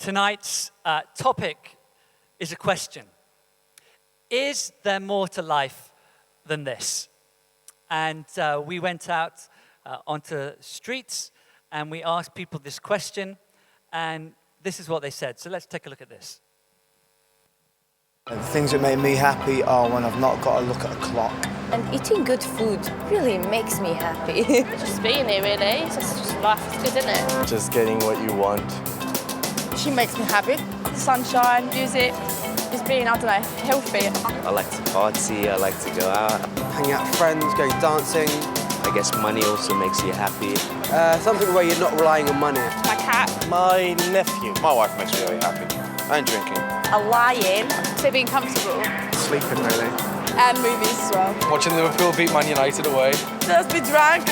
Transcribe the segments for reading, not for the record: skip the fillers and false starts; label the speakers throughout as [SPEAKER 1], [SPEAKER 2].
[SPEAKER 1] Tonight's topic is a question. Is there more to life than this? And we went out onto streets and we asked people this question, and this is what they said. So let's take a look at this.
[SPEAKER 2] The things that make me happy are when I've not got to look at a clock.
[SPEAKER 3] And eating good food really makes me happy.
[SPEAKER 4] Just being here, really. It's just life is good, isn't it?
[SPEAKER 5] Just getting what you want.
[SPEAKER 6] She makes me happy. The sunshine, music, just being, I don't know, healthy.
[SPEAKER 7] I like to party, I like to go out.
[SPEAKER 8] Hang out with friends, going dancing.
[SPEAKER 7] I guess money also makes you happy.
[SPEAKER 8] Something where you're not relying on money.
[SPEAKER 6] My cat.
[SPEAKER 5] My nephew. My wife makes me really happy. And drinking.
[SPEAKER 6] A lying. So being comfortable.
[SPEAKER 5] Sleeping, really.
[SPEAKER 6] And movies as well.
[SPEAKER 5] Watching Liverpool beat Man United away.
[SPEAKER 6] Just be drunk.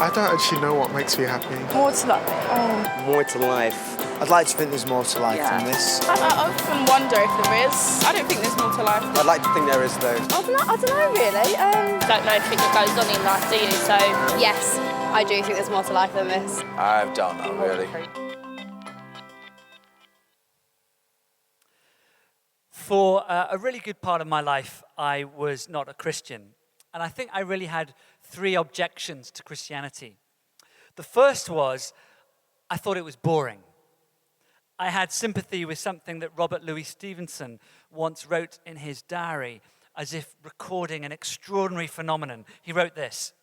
[SPEAKER 9] I don't actually know what makes me happy.
[SPEAKER 6] More to life.
[SPEAKER 7] More to life.
[SPEAKER 2] I'd like to think there's more to life than this.
[SPEAKER 6] I often wonder if there is. I don't think there's more to life.
[SPEAKER 8] I'd like to think there is, though.
[SPEAKER 3] I don't know really.
[SPEAKER 4] Don't know everything that goes on in life, do you? So,
[SPEAKER 3] Yes, I do think there's more to life than this.
[SPEAKER 5] I don't know, really.
[SPEAKER 1] For a really good part of my life, I was not a Christian. And I think I really had 3 objections to Christianity. The first was, I thought it was boring. I had sympathy with something that Robert Louis Stevenson once wrote in his diary, as if recording an extraordinary phenomenon. He wrote this: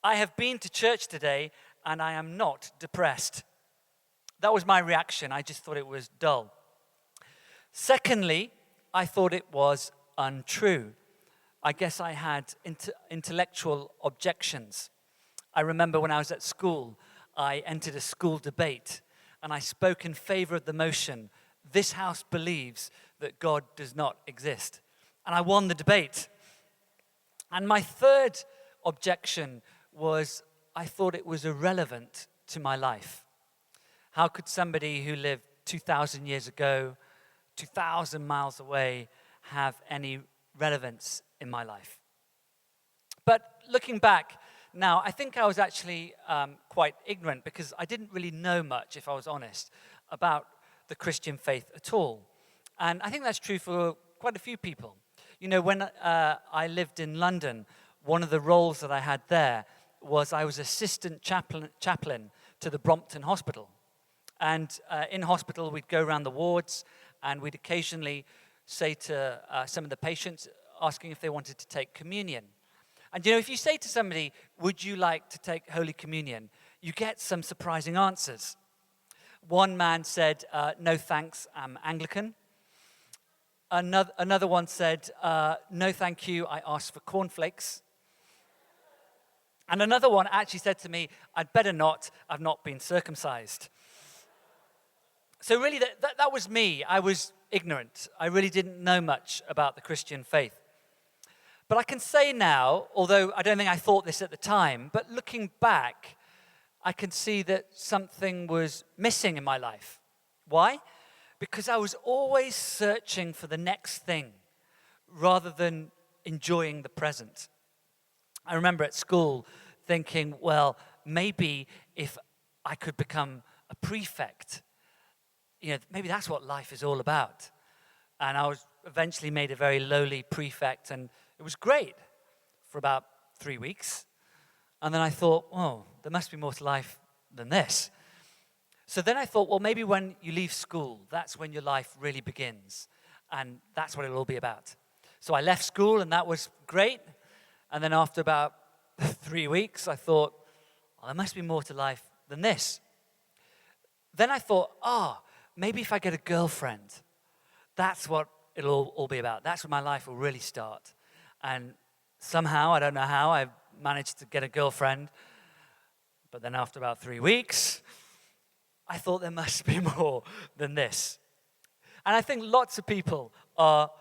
[SPEAKER 1] "I have been to church today, and I am not depressed." That was my reaction. I just thought it was dull. Secondly, I thought it was untrue. I guess I had intellectual objections. I remember when I was at school, I entered a school debate, and I spoke in favor of the motion, "This house believes that God does not exist." And I won the debate. And my third objection was, I thought it was irrelevant to my life. How could somebody who lived 2,000 years ago, 2,000 miles away, have any relevance in my life? But looking back now, I think I was actually quite ignorant, because I didn't really know much, if I was honest, about the Christian faith at all. And I think that's true for quite a few people. You know, when I lived in London, one of the roles that I had there was I was assistant chaplain to the Brompton Hospital. And in hospital, we'd go around the wards, and we'd occasionally say to some of the patients, asking if they wanted to take communion. And you know, if you say to somebody, "Would you like to take Holy Communion?" you get some surprising answers. One man said, "No thanks, I'm Anglican." Another one said, "No thank you, I asked for cornflakes." And another one actually said to me, "I'd better not, I've not been circumcised." So really, that was me. I was ignorant. I really didn't know much about the Christian faith. But I can say now, although I don't think I thought this at the time, but looking back, I can see that something was missing in my life. Why? Because I was always searching for the next thing rather than enjoying the present. I remember at school thinking, well, maybe if I could become a prefect, you know, maybe that's what life is all about. And I was eventually made a very lowly prefect, and it was great for about 3 weeks. And then I thought, oh, there must be more to life than this. So then I thought, well, maybe when you leave school, that's when your life really begins. And that's what it'll all be about. So I left school, and that was great. And then after about 3 weeks, I thought, well, there must be more to life than this. Then I thought, maybe if I get a girlfriend, that's what it'll all be about. That's when my life will really start. And somehow, I don't know how, I managed to get a girlfriend. But then after about 3 weeks, I thought there must be more than this. And I think lots of people are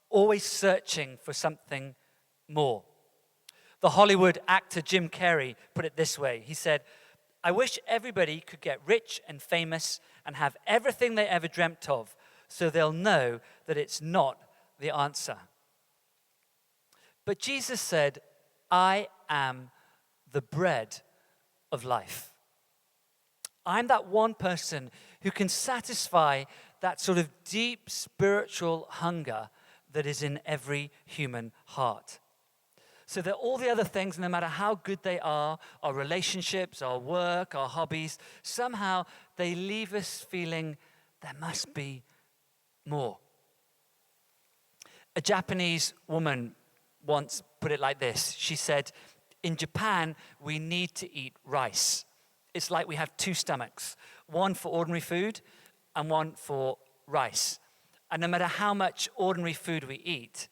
[SPEAKER 1] always searching for something more. The Hollywood actor Jim Carrey put it this way. He said, "I wish everybody could get rich and famous and have everything they ever dreamt of, so they'll know that it's not the answer." But Jesus said, "I am the bread of life." I'm that one person who can satisfy that sort of deep spiritual hunger that is in every human heart. So that all the other things, no matter how good they are, our relationships, our work, our hobbies, somehow they leave us feeling there must be more. A Japanese woman once put it like this. She said, in Japan, we need to eat rice. It's like we have two stomachs, one for ordinary food and one for rice. And no matter how much ordinary food we eat,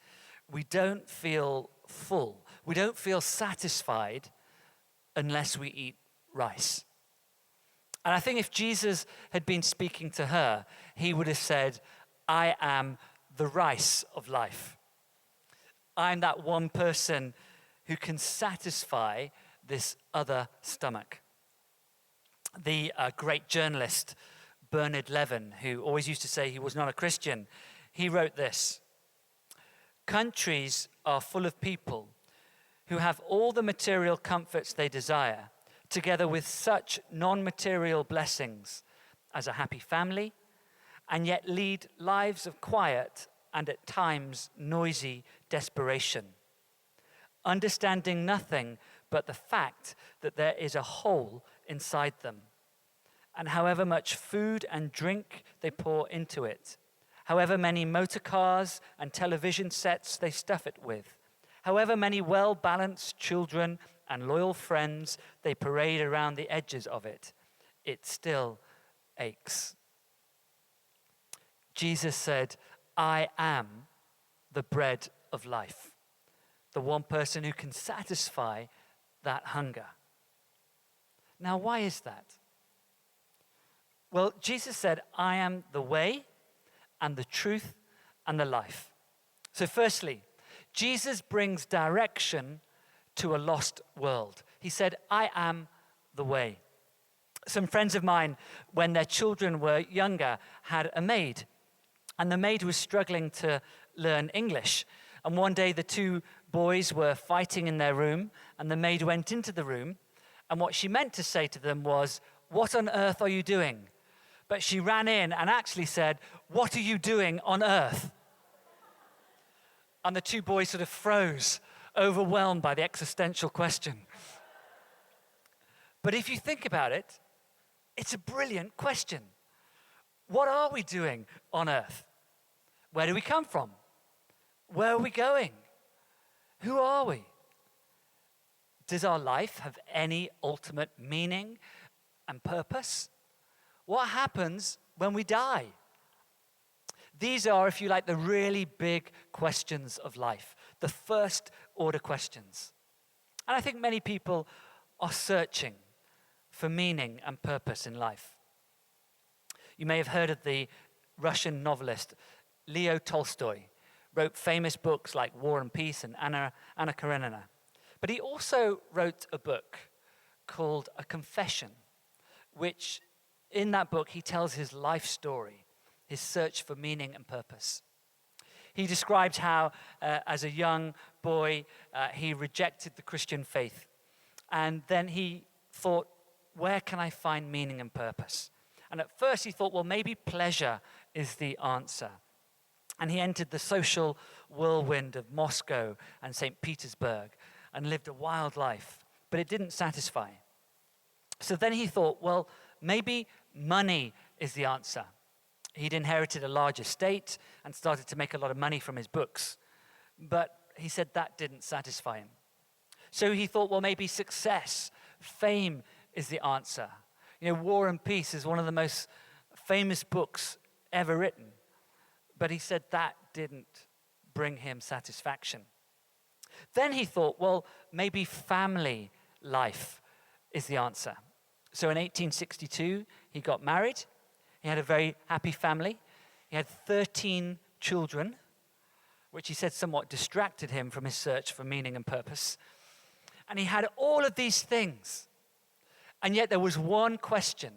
[SPEAKER 1] we don't feel full. We don't feel satisfied unless we eat rice. And I think if Jesus had been speaking to her, he would have said, I am the rice of life. I'm that one person who can satisfy this other stomach. The great journalist Bernard Levin, who always used to say he was not a Christian, he wrote this: countries are full of people who have all the material comforts they desire, together with such non-material blessings as a happy family, and yet lead lives of quiet and at times noisy desperation, understanding nothing but the fact that there is a hole inside them. And however much food and drink they pour into it, however many motor cars and television sets they stuff it with, however many well-balanced children and loyal friends they parade around the edges of it, it still aches. Jesus said, I am the bread of life, the one person who can satisfy that hunger. Now, why is that? Well, Jesus said, I am the way and the truth and the life. So firstly, Jesus brings direction to a lost world. He said, I am the way. Some friends of mine, when their children were younger, had a maid. And the maid was struggling to learn English. And one day the two boys were fighting in their room, and the maid went into the room. And what she meant to say to them was, what on earth are you doing? But she ran in and actually said, what are you doing on earth? And the two boys sort of froze, overwhelmed by the existential question. But if you think about it, it's a brilliant question. What are we doing on earth? Where do we come from? Where are we going? Who are we? Does our life have any ultimate meaning and purpose? What happens when we die? These are, if you like, the really big questions of life, the first order questions. And I think many people are searching for meaning and purpose in life. You may have heard of the Russian novelist Leo Tolstoy, wrote famous books like War and Peace and Anna Karenina. But he also wrote a book called A Confession, which in that book he tells his life story, his search for meaning and purpose. He describes how, as a young boy, he rejected the Christian faith. And then he thought, where can I find meaning and purpose? And at first he thought, well, maybe pleasure is the answer. And he entered the social whirlwind of Moscow and St. Petersburg and lived a wild life, but it didn't satisfy. So then he thought, well, maybe money is the answer. He'd inherited a large estate and started to make a lot of money from his books, but he said that didn't satisfy him. So he thought, well, maybe success, fame is the answer. You know, War and Peace is one of the most famous books ever written. But he said that didn't bring him satisfaction. Then he thought, well, maybe family life is the answer. So in 1862, he got married. He had a very happy family. He had 13 children, which he said somewhat distracted him from his search for meaning and purpose. And he had all of these things. And yet there was one question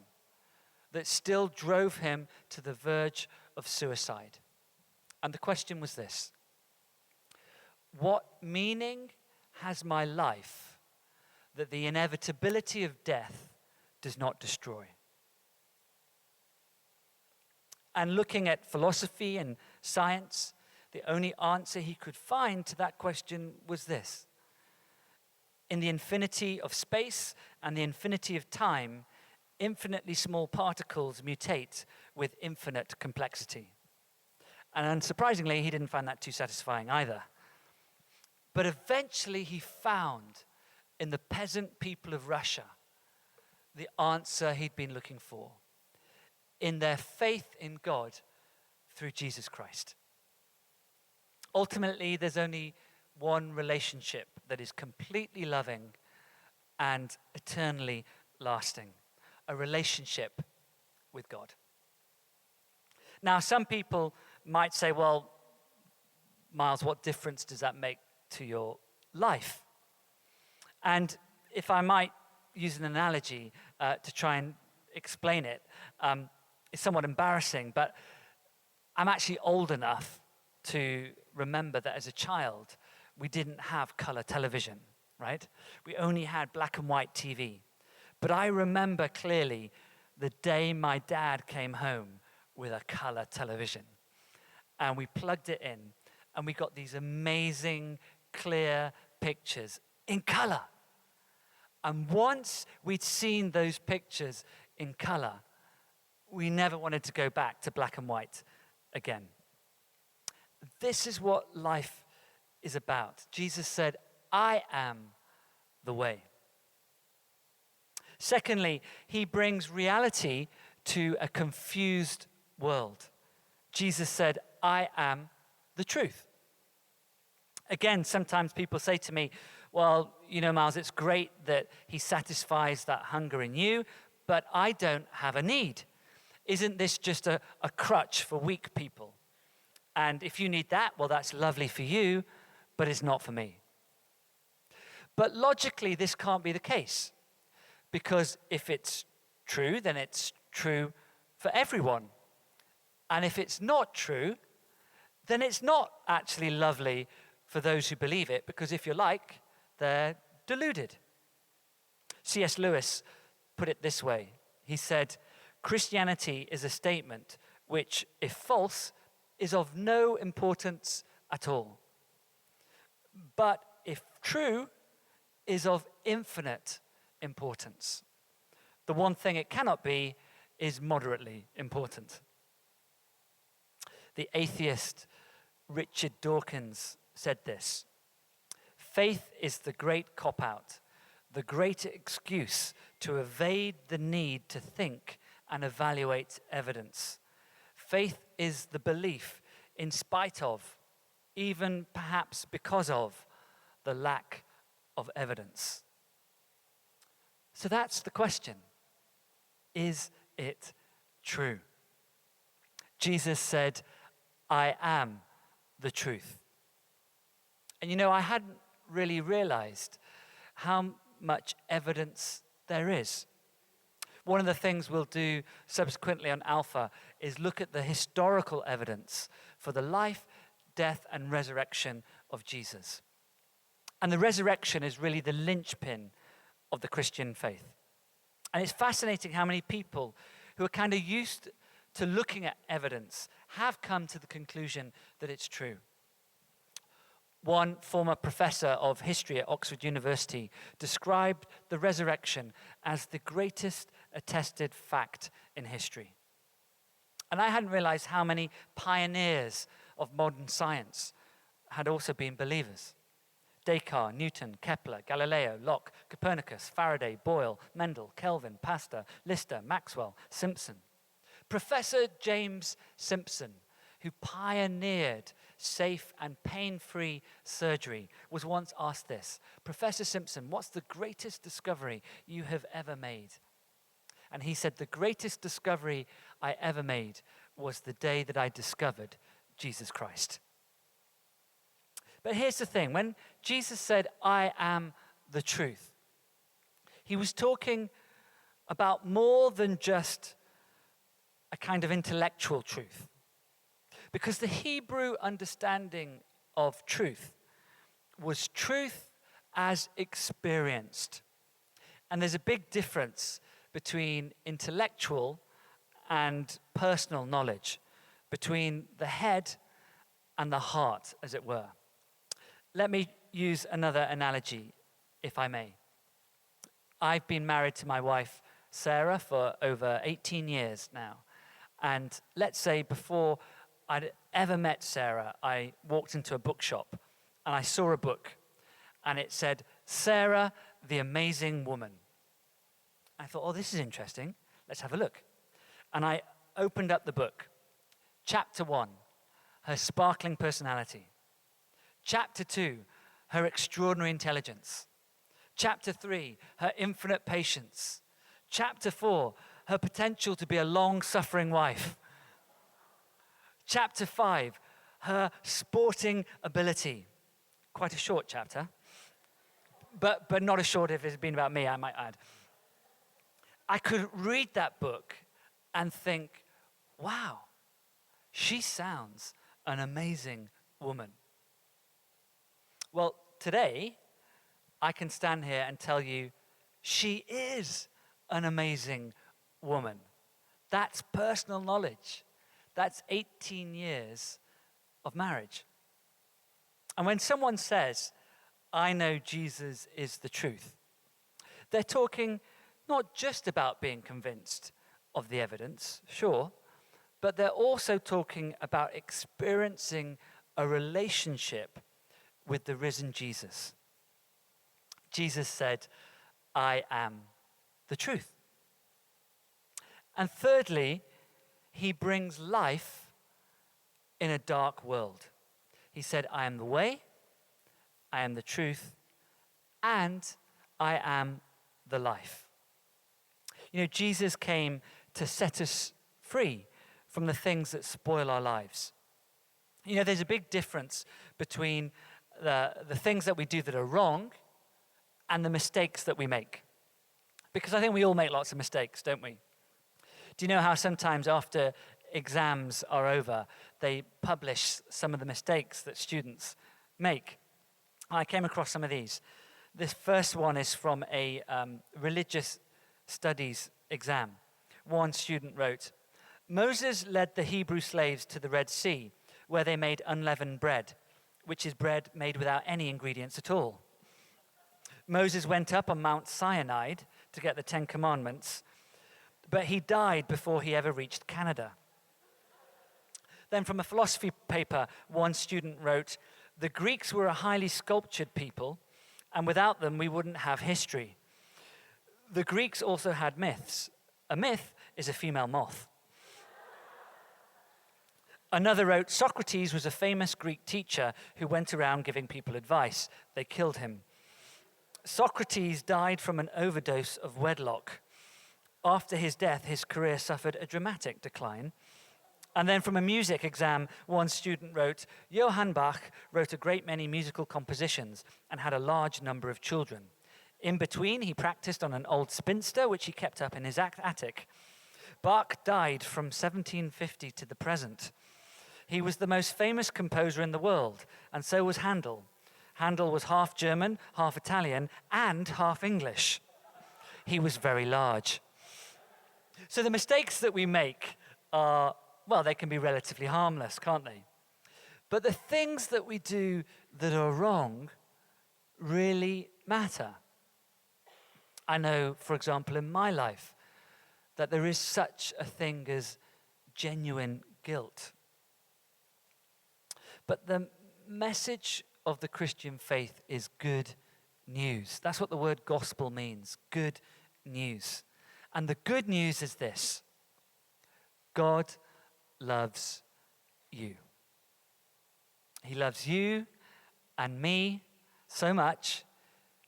[SPEAKER 1] that still drove him to the verge of suicide. And the question was this: what meaning has my life that the inevitability of death does not destroy? And looking at philosophy and science, the only answer he could find to that question was this: in the infinity of space and the infinity of time, infinitely small particles mutate with infinite complexity. And unsurprisingly, he didn't find that too satisfying either. But eventually he found in the peasant people of Russia the answer he'd been looking for, in their faith in God through Jesus Christ. Ultimately, there's only one relationship that is completely loving and eternally lasting: a relationship with God. Now, some people might say, well, Miles, what difference does that make to your life? And if I might use an analogy to try and explain it, it's somewhat embarrassing, but I'm actually old enough to remember that as a child, we didn't have color television, right? We only had black and white TV. But I remember clearly the day my dad came home with a color television. And we plugged it in, and we got these amazing, clear pictures in color. And once we'd seen those pictures in color, we never wanted to go back to black and white again. This is what life is about. Jesus said, I am the way. Secondly, he brings reality to a confused world. Jesus said, I am the truth. Again, sometimes people say to me, well, you know, Miles, it's great that he satisfies that hunger in you, but I don't have a need. Isn't this just a crutch for weak people? And if you need that, well, that's lovely for you, but it's not for me. But logically, this can't be the case, because if it's true, then it's true for everyone. And if it's not true, then it's not actually lovely for those who believe it, because if you're like, they're deluded. C.S. Lewis put it this way. He said, Christianity is a statement which, if false, is of no importance at all. But if true, is of infinite importance. The one thing it cannot be is moderately important. The atheist Richard Dawkins said this: faith is the great cop-out, the great excuse to evade the need to think and evaluate evidence. Faith is the belief in spite of, even perhaps because of, the lack of evidence. So that's the question. Is it true? Jesus said, I am the truth. And you know, I hadn't really realized how much evidence there is. One of the things we'll do subsequently on Alpha is look at the historical evidence for the life, death, and resurrection of Jesus. And the resurrection is really the linchpin of the Christian faith. And it's fascinating how many people who are kind of used to looking at evidence have come to the conclusion that it's true. One former professor of history at Oxford University described the resurrection as the greatest attested fact in history. And I hadn't realized how many pioneers of modern science had also been believers. Descartes, Newton, Kepler, Galileo, Locke, Copernicus, Faraday, Boyle, Mendel, Kelvin, Pasteur, Lister, Maxwell, Simpson. Professor James Simpson, who pioneered safe and pain-free surgery, was once asked this: Professor Simpson, what's the greatest discovery you have ever made? And he said, the greatest discovery I ever made was the day that I discovered Jesus Christ. But here's the thing, when Jesus said, I am the truth, he was talking about more than just a kind of intellectual truth. Because the Hebrew understanding of truth was truth as experienced. And there's a big difference between intellectual and personal knowledge. between the head and the heart, as it were. Let me use another analogy, if I may. I've been married to my wife, Sarah, for over 18 years now. And let's say before I'd ever met Sarah, I walked into a bookshop and I saw a book and it said, Sarah, the Amazing Woman. I thought, oh, this is interesting. Let's have a look. And I opened up the book. Chapter 1, her sparkling personality. Chapter 2, her extraordinary intelligence. Chapter 3, her infinite patience. Chapter 4, her potential to be a long-suffering wife. Chapter 5, her sporting ability. Quite a short chapter, but not as short if it's been about me, I might add. I could read that book and think, wow, she sounds an amazing woman. Well, today, I can stand here and tell you, she is an amazing woman. That's personal knowledge. That's 18 years of marriage. And when someone says, I know Jesus is the truth, they're talking not just about being convinced of the evidence, sure, but they're also talking about experiencing a relationship with the risen Jesus. Jesus said, I am the truth. And thirdly, he brings life in a dark world. He said, I am the way, I am the truth, and I am the life. You know, Jesus came to set us free from the things that spoil our lives. You know, there's a big difference between the things that we do that are wrong and the mistakes that we make. Because I think we all make lots of mistakes, don't we? Do you know how sometimes after exams are over, they publish some of the mistakes that students make? I came across some of these. This first one is from a religious studies exam. One student wrote, Moses led the Hebrew slaves to the Red Sea, where they made unleavened bread, which is bread made without any ingredients at all. Moses went up on Mount Sinai to get the 10 Commandments, but he died before he ever reached Canada. Then from a philosophy paper, one student wrote, the Greeks were a highly sculptured people, and without them we wouldn't have history. The Greeks also had myths. A myth is a female moth. Another wrote, Socrates was a famous Greek teacher who went around giving people advice. They killed him. Socrates died from an overdose of wedlock. After his death, his career suffered a dramatic decline. And then from a music exam, one student wrote, Johann Bach wrote a great many musical compositions and had a large number of children. In between, he practiced on an old spinster, which he kept up in his attic. Bach died from 1750 to the present. He was the most famous composer in the world, and so was Handel. Handel was half German, half Italian, and half English. He was very large. So the mistakes that we make are, well, they can be relatively harmless, can't they? But the things that we do that are wrong really matter. I know, for example, in my life, that there is such a thing as genuine guilt. But the message of the Christian faith is good news. That's what the word gospel means, good news. And the good news is this: God loves you. He loves you and me so much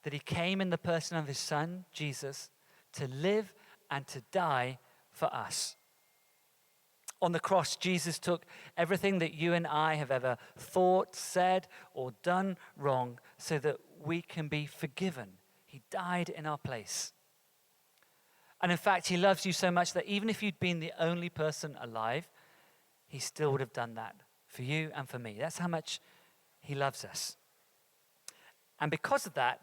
[SPEAKER 1] that he came in the person of his son, Jesus, to live and to die for us. On the cross, Jesus took everything that you and I have ever thought, said, or done wrong so that we can be forgiven. He died in our place. And in fact, he loves you so much that even if you'd been the only person alive, he still would have done that for you and for me. That's how much he loves us. And because of that,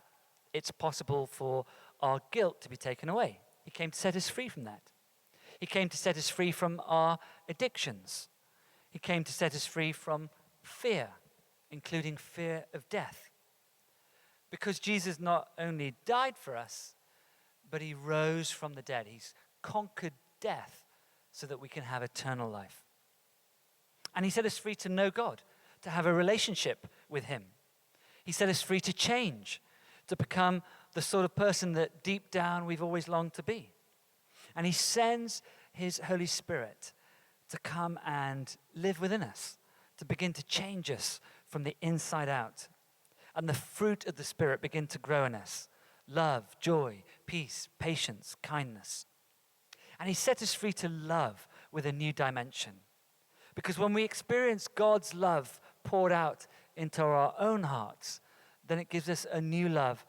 [SPEAKER 1] it's possible for our guilt to be taken away. He came to set us free from that. He came to set us free from our addictions. He came to set us free from fear, including fear of death. Because Jesus not only died for us, but he rose from the dead. He's conquered death so that we can have eternal life. And he set us free to know God, to have a relationship with him. He set us free to change, to become the sort of person that deep down we've always longed to be. And he sends his Holy Spirit to come and live within us, to begin to change us from the inside out. And the fruit of the Spirit begin to grow in us: love, joy, peace, patience, kindness. And he set us free to love with a new dimension. Because when we experience God's love poured out into our own hearts, then it gives us a new love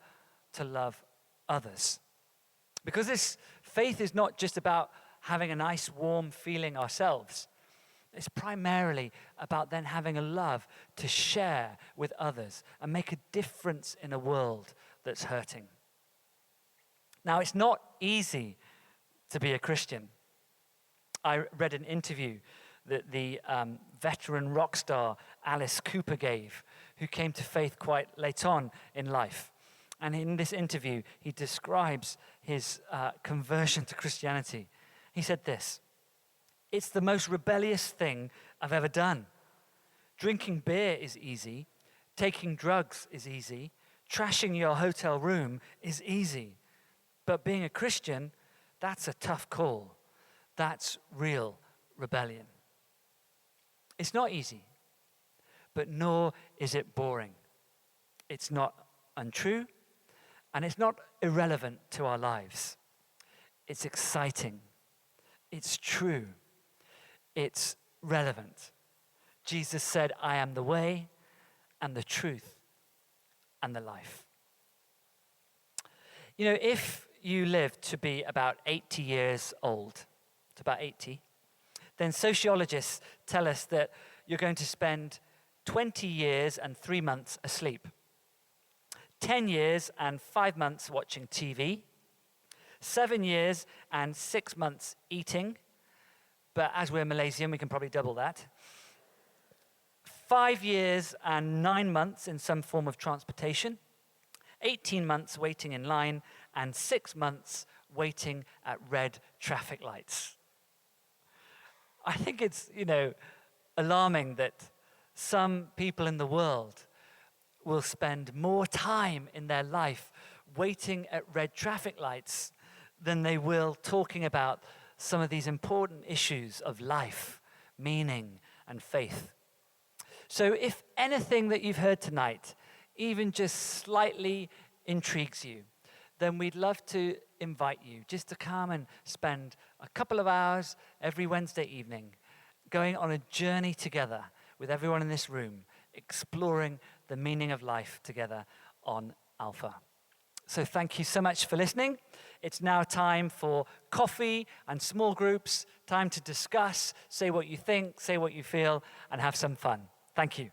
[SPEAKER 1] to love others. Because this faith is not just about having a nice warm feeling ourselves. It's primarily about then having a love to share with others and make a difference in a world that's hurting. Now, it's not easy to be a Christian. I read an interview that the veteran rock star Alice Cooper gave, who came to faith quite late on in life. And in this interview, he describes his conversion to Christianity. He said this: "It's the most rebellious thing I've ever done. Drinking beer is easy. Taking drugs is easy. Trashing your hotel room is easy. But being a Christian, that's a tough call. That's real rebellion." It's not easy, but nor is it boring. It's not untrue, and it's not irrelevant to our lives. It's exciting. It's true. It's relevant. Jesus said, "I am the way and the truth and the life." You know, if you live to be about 80 years old, to about 80, then sociologists tell us that you're going to spend 20 years and 3 months asleep, 10 years and 5 months watching TV, 7 years and 6 months eating, but as we're Malaysian, we can probably double that, 5 years and 9 months in some form of transportation, 18 months waiting in line, and 6 months waiting at red traffic lights. I think it's, alarming that some people in the world will spend more time in their life waiting at red traffic lights than they will talking about some of these important issues of life, meaning, and faith. So if anything that you've heard tonight even just slightly intrigues you, then we'd love to invite you just to come and spend a couple of hours every Wednesday evening going on a journey together with everyone in this room, exploring the meaning of life together on Alpha. So thank you so much for listening. It's now time for coffee and small groups, time to discuss, say what you think, say what you feel, and have some fun. Thank you.